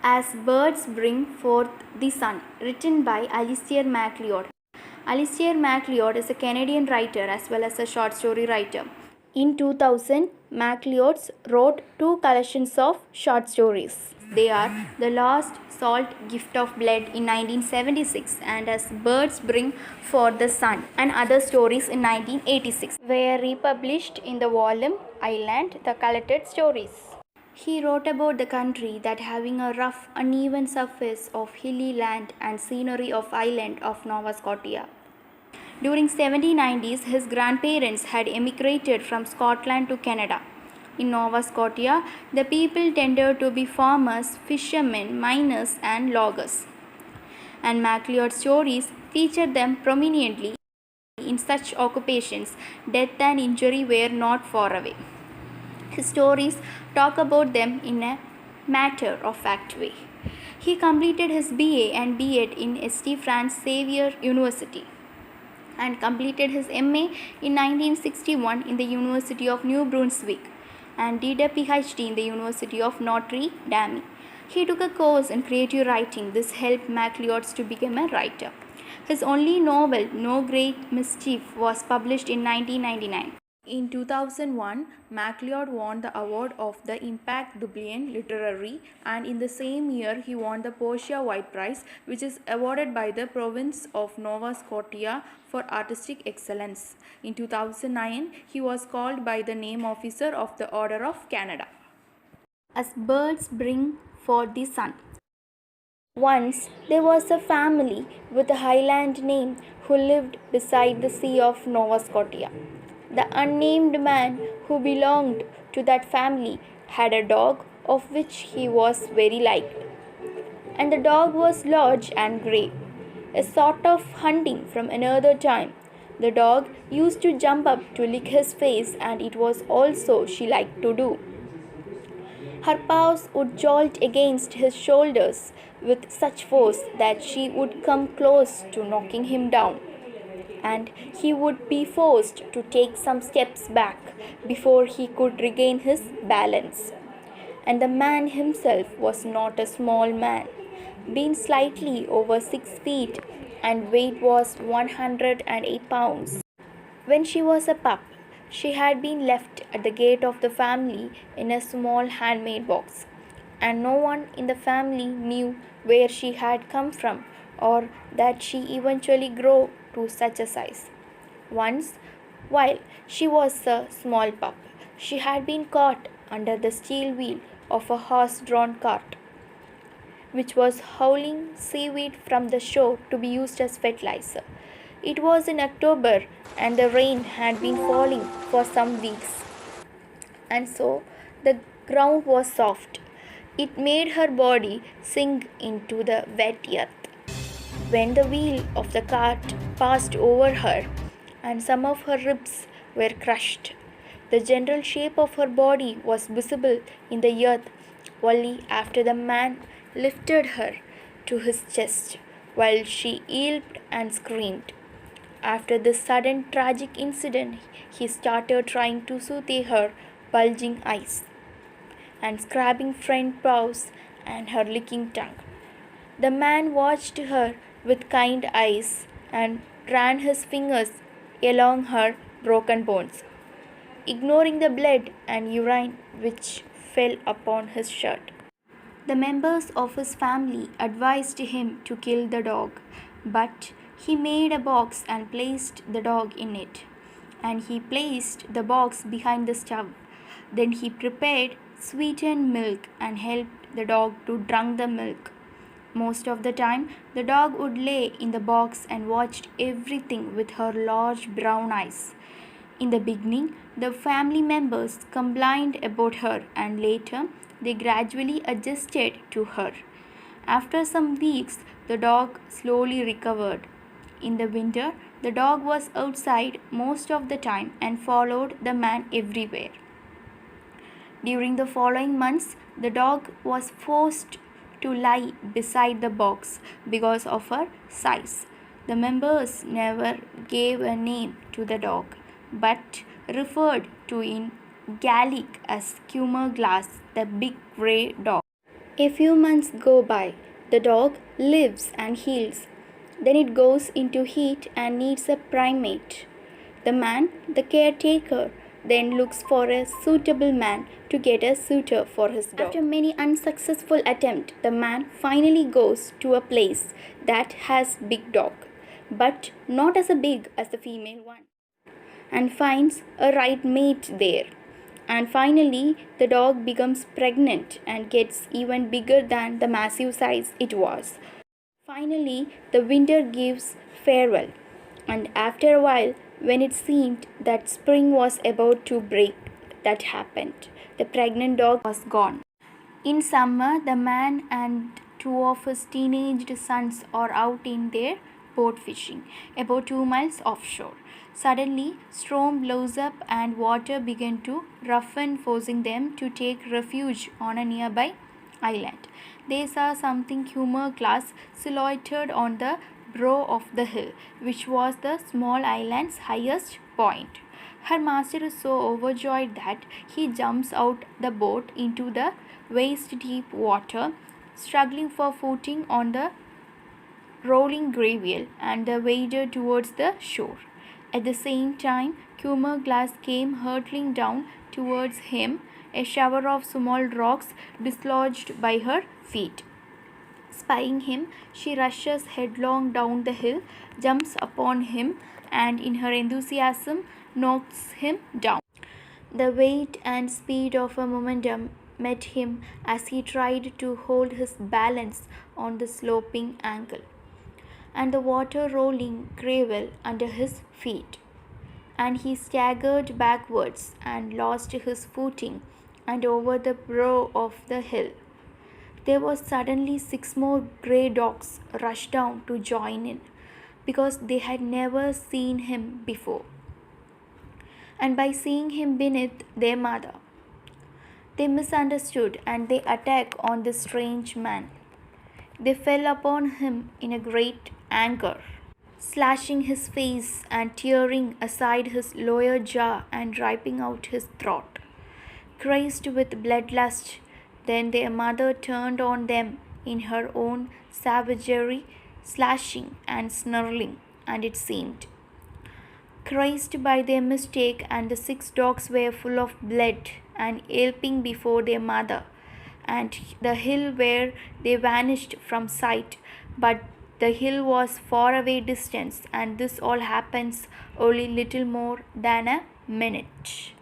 As Birds Bring Forth the Sun, written by Alistair MacLeod. Alistair MacLeod is a Canadian writer as well as a short story writer. In 2000, MacLeod wrote two collections of short stories. They are The Lost Salt Gift of Blood in 1976 and As Birds Bring Forth the Sun and Other Stories in 1986, were republished in the volume Island, The Collected Stories. He wrote about the country that having a rough, uneven surface of hilly land and scenery of island of Nova Scotia. During 1790s, his grandparents had emigrated from Scotland to Canada. In Nova Scotia, the people tended to be farmers, fishermen, miners, and loggers. And MacLeod's stories featured them prominently in such occupations. Death and injury were not far away. His stories talk about them in a matter-of-fact way. He completed his BA and B.Ed in St. Francis Xavier University and completed his MA in 1961 in the University of New Brunswick and did a PhD in the University of Notre Dame. He took a course in creative writing. This helped MacLeod to become a writer. His only novel, No Great Mischief, was published in 1999. In 2001, MacLeod won the award of the Impact Dublin Literary, and in the same year he won the Portia White Prize, which is awarded by the province of Nova Scotia for artistic excellence. In 2009, he was called by the name officer of the Order of Canada. As Birds Bring Forth the Sun. Once there was a family with a Highland name who lived beside the sea of Nova Scotia. The unnamed man who belonged to that family had a dog of which he was very liked. And the dog was large and grey, a sort of hunting from another time. The dog used to jump up to lick his face, and it was also she liked to do. Her paws would jolt against his shoulders with such force that she would come close to knocking him down, and he would be forced to take some steps back before he could regain his balance. And the man himself was not a small man, being slightly over 6 feet, and weight was 108 pounds. When she was a pup, she had been left at the gate of the family in a small handmade box, and no one in the family knew where she had come from or that she eventually grew to such a size. Once, while she was a small pup, she had been caught under the steel wheel of a horse-drawn cart, which was hauling seaweed from the shore to be used as fertilizer. It was in October, and the rain had been falling for some weeks, and so the ground was soft. It made her body sink into the wet earth. When the wheel of the cart passed over her, and some of her ribs were crushed, the general shape of her body was visible in the earth only after the man lifted her to his chest, while she yelped and screamed. After this sudden tragic incident, he started trying to soothe her bulging eyes and scrubbing front paws and her licking tongue. The man watched her with kind eyes and ran his fingers along her broken bones, ignoring the blood and urine which fell upon his shirt. The members of his family advised him to kill the dog, but he made a box and placed the dog in it, and he placed the box behind the stove. Then he prepared sweetened milk and helped the dog to drink the milk. Most of the time, the dog would lay in the box and watched everything with her large brown eyes. In the beginning, the family members complained about her, and later they gradually adjusted to her. After some weeks, the dog slowly recovered. In the winter, the dog was outside most of the time and followed the man everywhere. During the following months, the dog was forced to lie beside the box because of her size. The members never gave a name to the dog, but referred to in Gaelic as Cummer Glass, the big grey dog. A few months go by. The dog lives and heals. Then it goes into heat and needs a primate. The man, the caretaker, then looks for a suitable man to get a suitor for his dog. After many unsuccessful attempts, the man finally goes to a place that has big dog, but not as big as the female one, and finds a right mate there. And finally, the dog becomes pregnant and gets even bigger than the massive size it was. Finally, the winter gives farewell, and after a while, when it seemed that spring was about to break, that happened. The pregnant dog was gone. In summer, the man and two of his teenaged sons are out in their boat fishing, about 2 miles offshore. Suddenly, storm blows up and water begins to roughen, forcing them to take refuge on a nearby island. They saw something humor-class silhouetted on the brow of the hill, which was the small island's highest point. Her master is so overjoyed that he jumps out the boat into the waist-deep water, struggling for footing on the rolling gravel, and waded towards the shore. At the same time, Kumar Glass came hurtling down towards him, a shower of small rocks dislodged by her feet. Spying him, she rushes headlong down the hill, jumps upon him, and in her enthusiasm knocks him down. The weight and speed of her momentum met him as he tried to hold his balance on the sloping angle, and the water rolling gravel under his feet, and he staggered backwards and lost his footing and over the brow of the hill. There was suddenly 6 more grey dogs rushed down to join in, because they had never seen him before, and by seeing him beneath their mother, they misunderstood and they attacked on this strange man. They fell upon him in a great anger, slashing his face and tearing aside his lower jaw and ripping out his throat. Crazed with bloodlust, then their mother turned on them in her own savagery, slashing and snarling, and it seemed. Crazed by their mistake, and the 6 dogs were full of blood and yelping before their mother, and the hill where they vanished from sight. But the hill was far away distance, and this all happens only little more than a minute.